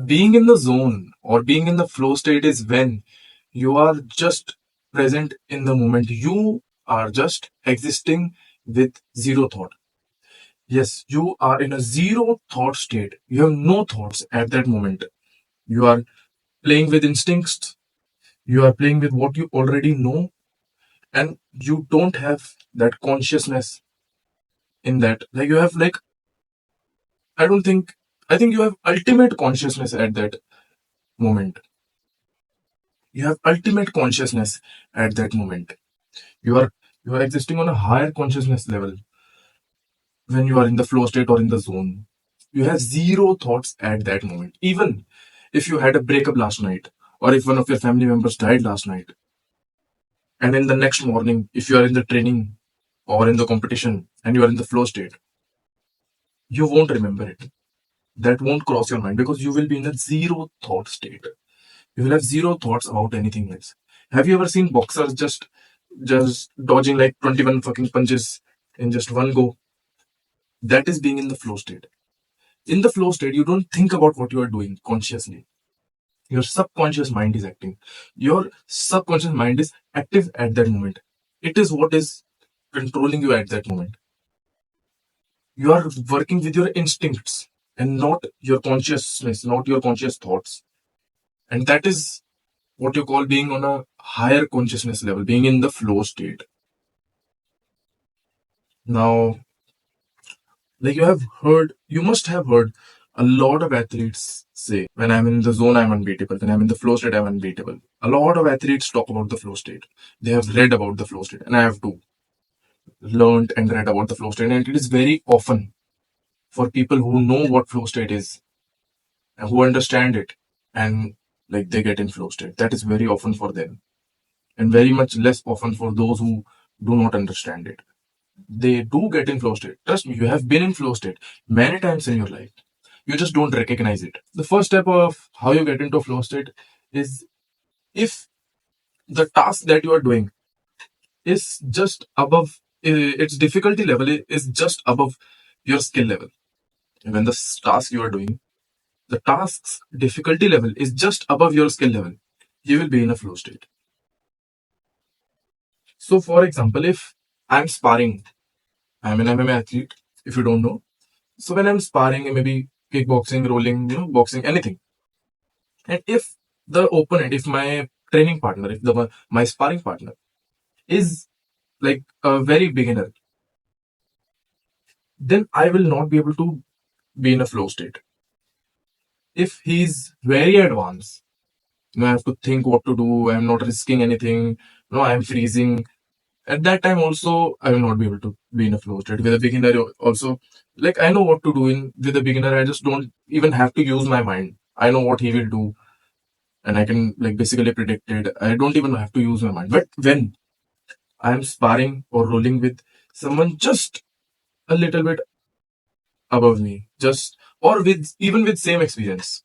Being in the zone or being in the flow state is when you are just present in the moment. You are just existing with zero thought. Yes, you are in a zero thought state. You have no thoughts at that moment. You are playing with instincts. You are playing with what you already know, and you don't have that consciousness in that. Like you have like I don't think I think you have ultimate consciousness at that moment. You have ultimate consciousness at that moment. You are you are existing on a higher consciousness level when you are in the flow state or in the zone. You have zero thoughts at that moment. Even if you had a breakup last night, or if one of your family members died last night, and in the next morning, if you are in the training or in the competition and you are in the flow state, you won't remember it. That won't cross your mind because you will be in a zero thought state. You will have zero thoughts about anything else. Have you ever seen boxers just dodging like 21 fucking punches in just one go? That is being in the flow state. In the flow state, you don't think about what you are doing consciously. Your subconscious mind is acting. Your subconscious mind is active at that moment. It is what is controlling you at that moment. You are working with your instincts and not your consciousness, not your conscious thoughts. And that is what you call being on a higher consciousness level, being in the flow state. Now, like you must have heard a lot of athletes say, when I'm in the zone, I'm unbeatable. When I'm in the flow state, I'm unbeatable. A lot of athletes talk about the flow state. They have read about the flow state, and I have too learned and read about the flow state. And it is very often for people who know what flow state is and who understand it, and like they get in flow state. That is very often for them, and very much less often for those who do not understand it. They do get in flow state. Trust me, you have been in flow state many times in your life. You just don't recognize it. The first step of how you get into flow state is if the task that you are doing is just above its difficulty level is just above your skill level. When the task you are doing, the task's difficulty level is just above your skill level, you will be in a flow state. So, for example, if I'm sparring, I'm an MMA athlete, if you don't know. So, when I'm sparring, maybe kickboxing, rolling, boxing, anything. And if the opponent, if my training partner, if my sparring partner is like a very beginner, then I will not be able to be in a flow state. If he's very advanced, I have to think what to do. I'm not risking anything. No, I'm freezing. At that time, also, I will not be able to be in a flow state. With a beginner, also, like I know what to do in with a beginner. I just don't even have to use my mind. I know what he will do, and I can like basically predict it. I don't even have to use my mind. But when I'm sparring or rolling with someone just a little bit above me, just or with even with same experience,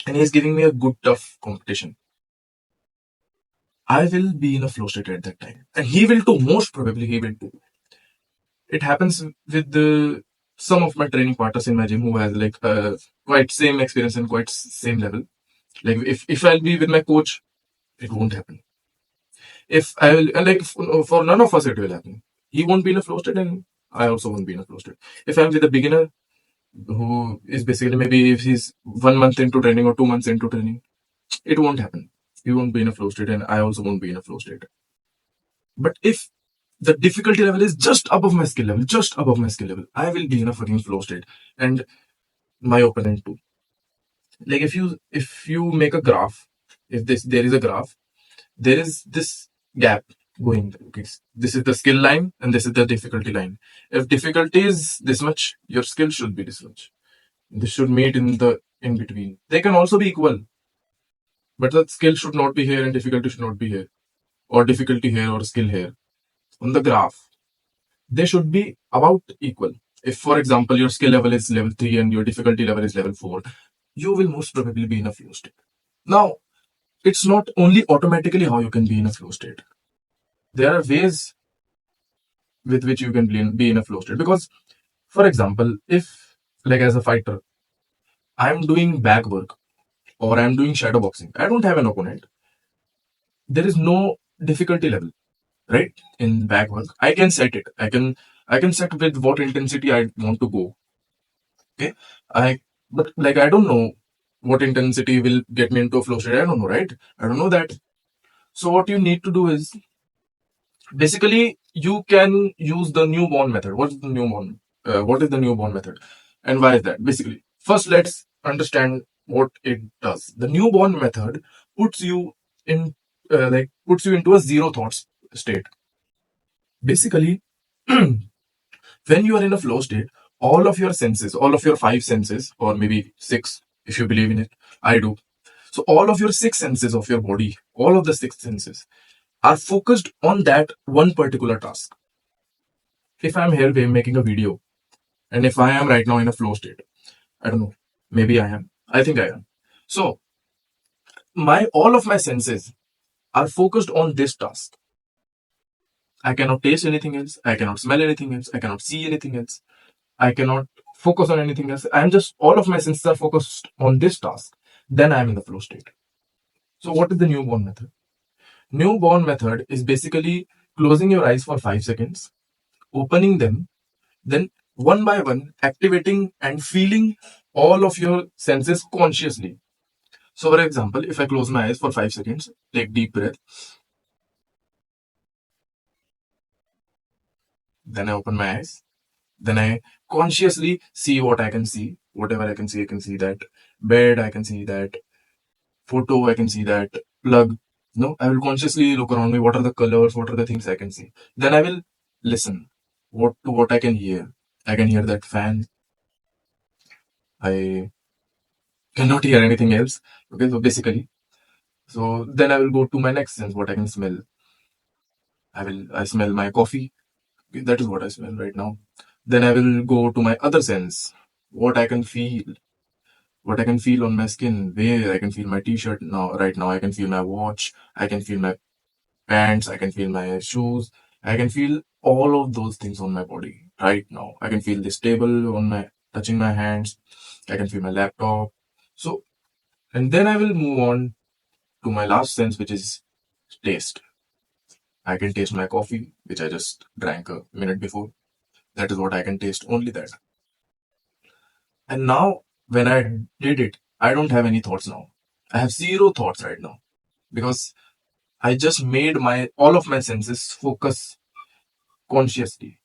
and he's giving me a good tough competition, I will be in a flow state at that time, and he will too. Most probably, he will too. It happens with the some of my training partners in my gym who has like quite same experience and quite same level. Like if I'll be with my coach, it won't happen. If I will and like for none of us, it will happen. He won't be in a flow state, and I also won't be in a flow state. If I'm with a beginner who is basically maybe if he's 1 month into training or 2 months into training, it won't happen. He won't be in a flow state, and I also won't be in a flow state. But if the difficulty level is just above my skill level, just above my skill level, I will be in a fucking flow state, and my opponent too. Like if you make a graph, if there is a graph, there is this gap going. Okay, this is the skill line, and this is the difficulty line. If difficulty is this much, your skill should be this much. This should meet in the in between. They can also be equal, but the skill should not be here and difficulty should not be here, or difficulty here or skill here. On the graph, they should be about equal. If, for example, your skill level is level 3 and your difficulty level is level 4, you will most probably be in a flow state. Now, it's not only automatically how you can be in a flow state. There are ways with which you can be in a flow state. Because, for example, if, like as a fighter, I'm doing back work, or I'm doing shadow boxing, I don't have an opponent. There is no difficulty level, right? In back work, I can set it. I can set with what intensity I want to go. Okay. I but like I don't know what intensity will get me into a flow state. I don't know, right? I don't know that. So what you need to do is basically you can use the newborn method. What is the newborn? What is the newborn method, and why is that? Basically, first let's understand what it does. The newborn method puts you in puts you into a zero thoughts state. Basically, when you are in a flow state, all of your senses, all of your five senses, or maybe six, if you believe in it, I do. So all of your six senses of your body, all of the six senses are focused on that one particular task. If I'm here making a video, and if I am right now in a flow state, I don't know, maybe I am. I think I am. So my all of my senses are focused on this task. I cannot taste anything else. I cannot smell anything else. I cannot see anything else. I cannot focus on anything else. I'm just all of my senses are focused on this task. Then I'm in the flow state. So what is the newborn method? Newborn method is basically closing your eyes for 5 seconds, opening them, then one by one activating and feeling all of your senses consciously. So, for example, if I close my eyes for 5 seconds, take deep breath, then I open my eyes, then I consciously see what I can see. Whatever I can see that bed, I can see that photo, I can see that plug. No, I will consciously look around me. What are the colors? What are the things I can see? Then I will listen. What I can hear? I can hear that fan. I cannot hear anything else. Okay, so basically, so then I will go to my next sense. What I can smell. I smell my coffee. Okay, that is what I smell right now. Then I will go to my other sense. What I can feel. What I can feel on my skin. Where I can feel my t-shirt now. Right now, I can feel my watch. I can feel my pants, I can feel my shoes, I can feel all of those things on my body right now. I can feel this table on my touching my hands, I can feel my laptop. So, and then I will move on to my last sense, which is taste. I can taste my coffee, which I just drank a minute before. That is what I can taste, only that. And now, when I did it, I don't have any thoughts now. I have zero thoughts right now because I just made my all of my senses focus consciously.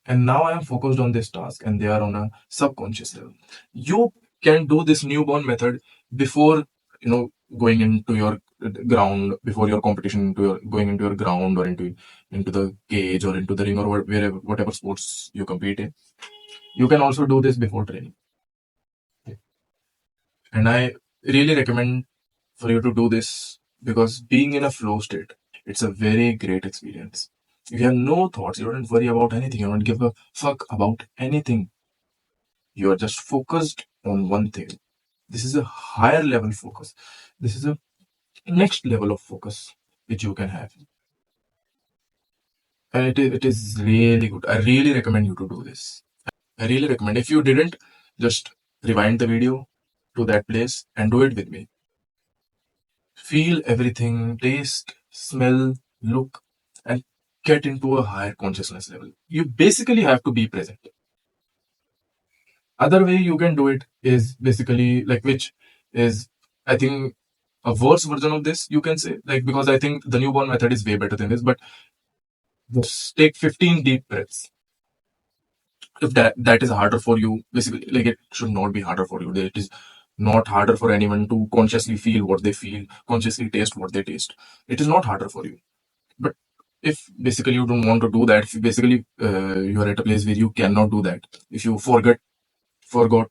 And now I am focused on this task and they are on a subconscious level. You can do this newborn method before, going into your ground, before your competition, going into your ground or into the cage or into the ring or wherever, whatever sports you compete in. You can also do this before training. And I really recommend for you to do this because being in a flow state, it's a very great experience. If you have no thoughts, you don't worry about anything, you don't give a fuck about anything. You are just focused on one thing. This is a higher level focus. This is a next level of focus which you can have. And it is really good. I really recommend you to do this. I really recommend. If you didn't, just rewind the video to that place and do it with me. Feel everything, taste, smell, look, and get into a higher consciousness level. You basically have to be present. Other way you can do it is basically like which is I think a worse version of this you can say, like, because I think the newborn method is way better than this, but just take 15 deep breaths. If that is harder for you, basically, like, it should not be harder for you. It is not harder for anyone to consciously feel what they feel, consciously taste what they taste. It is not harder for you. But if basically you don't want to do that, if you basically you are at a place where you cannot do that, if you forgot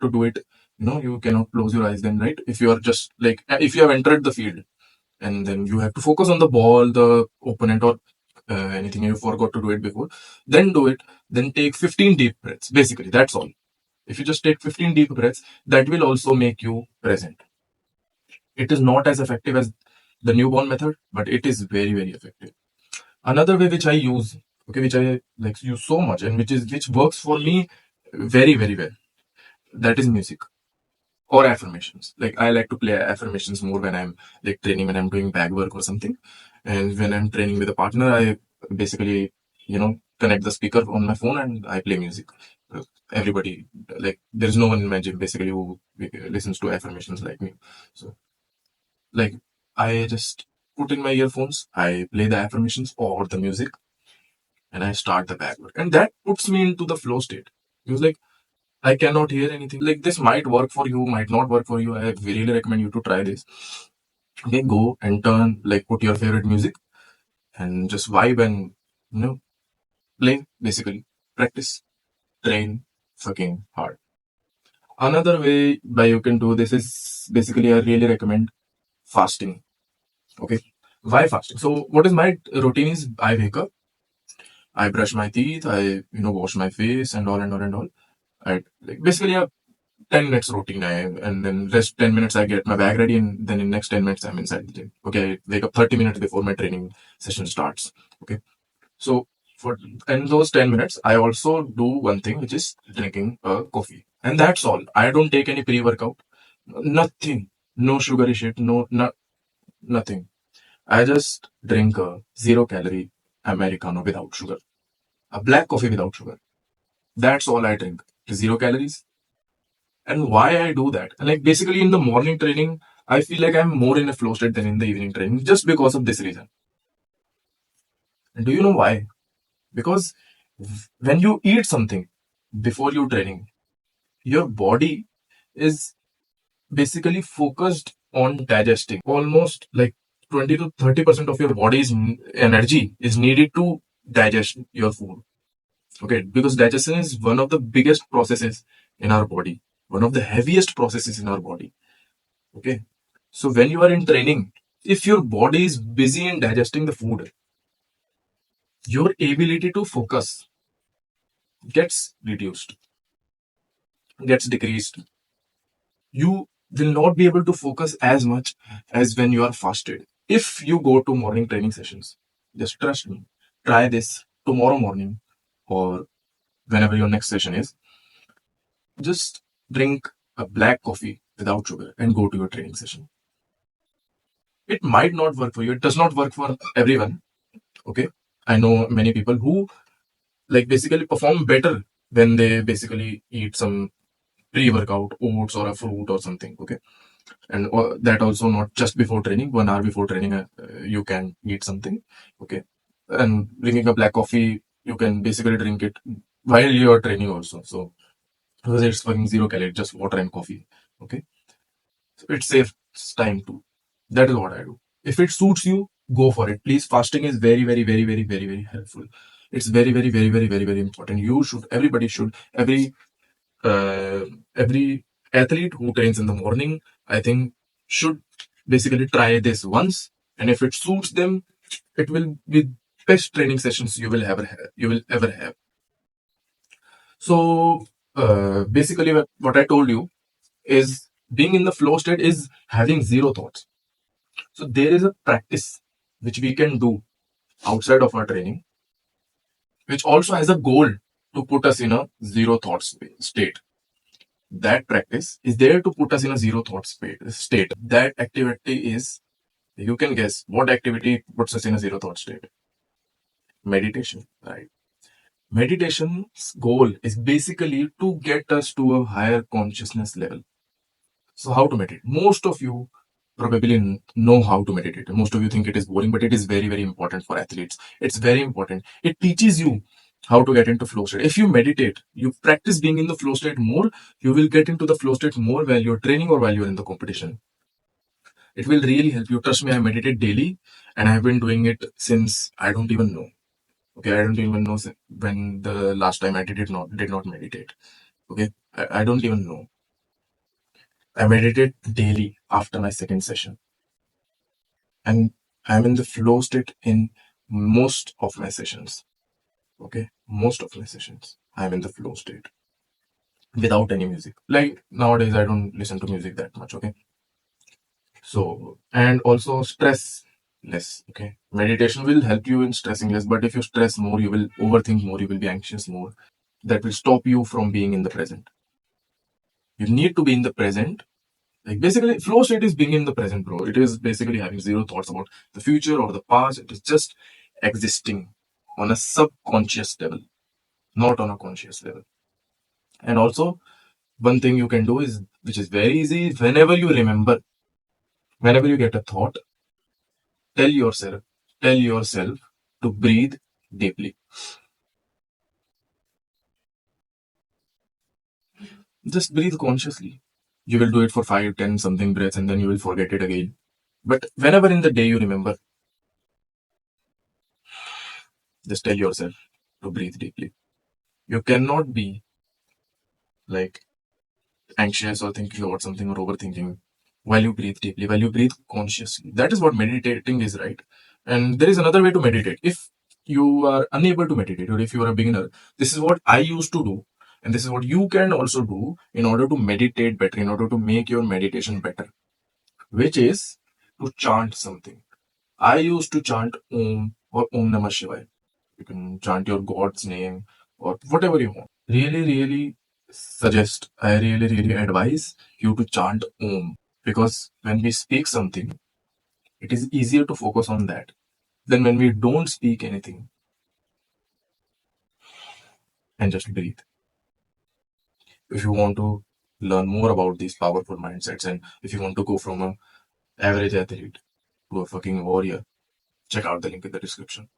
to do it, you cannot close your eyes then, right? If you are just like, if you have entered the field and then you have to focus on the ball, the opponent, or anything, you forgot to do it before, then do it. Then take 15 deep breaths. Basically, that's all. If you just take 15 deep breaths, that will also make you present. It is not as effective as the newborn method, but it is very, very effective. Another way which I use, okay, which I like use so much and which works for me very, very well, that is music. or affirmations. Like I like to play affirmations more when I'm like training, when I'm doing bag work or something. And when I'm training with a partner, I basically, connect the speaker on my phone and I play music. Everybody, like, there's no one in my gym basically who listens to affirmations like me. So, like, I just put in my earphones, I play the affirmations or the music, and I start the bag work. And that puts me into the flow state. Because, like, I cannot hear anything. Like, this might work for you, might not work for you. I really recommend you to try this. Okay, go and put your favorite music and just vibe and, you know, play basically. Practice, train fucking hard. Another way by you can do this is basically I really recommend fasting. Okay. Why fasting? So what is my routine is I wake up, I brush my teeth, wash my face and all and all and all. I like basically a 10 minutes routine. And then rest 10 minutes I get my bag ready and then in next 10 minutes I'm inside the gym. Okay. I wake up 30 minutes before my training session starts. Okay. So for in those 10 minutes, I also do one thing, which is drinking a coffee. And that's all. I don't take any pre-workout. Nothing. No sugary shit. Nothing. I just drink a 0 calorie Americano without sugar. A black coffee without sugar. That's all I drink. 0 calories. And why I do that? Like basically in the morning training, I feel like I'm more in a flow state than in the evening training just because of this reason. And do you know why? Because when you eat something before you training, your body is basically focused on digesting. Almost like 20 to 30% of your body's energy is needed to digest your food. Okay, because digestion is one of the biggest processes in our body, one of the heaviest processes in our body. Okay, so when you are in training, if your body is busy in digesting the food, your ability to focus gets reduced, gets decreased. You will not be able to focus as much as when you are fasted. If you go to morning training sessions, just trust me, try this tomorrow morning or whenever your next session is. Just drink a black coffee without sugar and go to your training session. It might not work for you. It does not work for everyone. Okay. I know many people who like basically perform better when they basically eat some pre-workout oats or a fruit or something. Okay. And that also not just before training, 1 hour before training, you can eat something. Okay. And drinking a black coffee, you can basically drink it while you are training also. So because it's fucking 0 calorie, just water and coffee. Okay. So it saves time too. That is what I do. If it suits you, go for it. Please, fasting is very, very, very, very, very, very helpful. It's very, very, very, very, very, very important. You should, everybody should, uh, every athlete who trains in the morning, I think, should basically try this once. And if it suits them, it will be best training sessions you will ever have. So basically, what I told you is being in the flow state is having zero thoughts. So there is a practice which we can do outside of our training, which also has a goal to put us in a zero thoughts state. That practice is there to put us in a zero thought state. That activity is, you can guess what activity puts us in a zero thought state. Meditation, right? Meditation's goal is basically to get us to a higher consciousness level. So how to meditate? Most of you probably know how to meditate. Most of you think it is boring, but it is very, very important for athletes. It's very important. It teaches you how to get into flow state. If you meditate, you practice being in the flow state more, you will get into the flow state more while you're training or while you're in the competition. It will really help you. Trust me, I meditate daily and I've been doing it since I don't even know. Okay, I don't even know when the last time I did not meditate. Okay, I don't even know. I meditate daily after my second session. And I'm in the flow state in most of my sessions. Okay, most of my sessions, I'm in the flow state without any music. Like nowadays, I don't listen to music that much. Okay, so and also stress less. Okay, meditation will help you in stressing less, but if you stress more, you will overthink more, you will be anxious more. That will stop you from being in the present. You need to be in the present Like basically, flow state is being in the present, bro. It is basically having zero thoughts about the future or the past. It is just existing on a subconscious level, not on a conscious level. And also, one thing you can do is, which is very easy, whenever you get a thought, tell yourself, tell yourself to breathe deeply. Just breathe consciously. You will do it for 5, 10 something breaths and then you will forget it again. But whenever in the day you remember, just tell yourself to breathe deeply. You cannot be like anxious or thinking about something or overthinking while you breathe deeply, while you breathe consciously. That is what meditating is, right? And there is another way to meditate. If you are unable to meditate or if you are a beginner, this is what I used to do. And this is what you can also do in order to meditate better, in order to make your meditation better, which is to chant something. I used to chant Om or Om Namah Shivaya. You can chant your God's name or whatever you want. Really, really I really, really advise you to chant Om, because when we speak something, it is easier to focus on that than when we don't speak anything and just breathe. If you want to learn more about these powerful mindsets and if you want to go from a average athlete to a fucking warrior, check out the link in the description.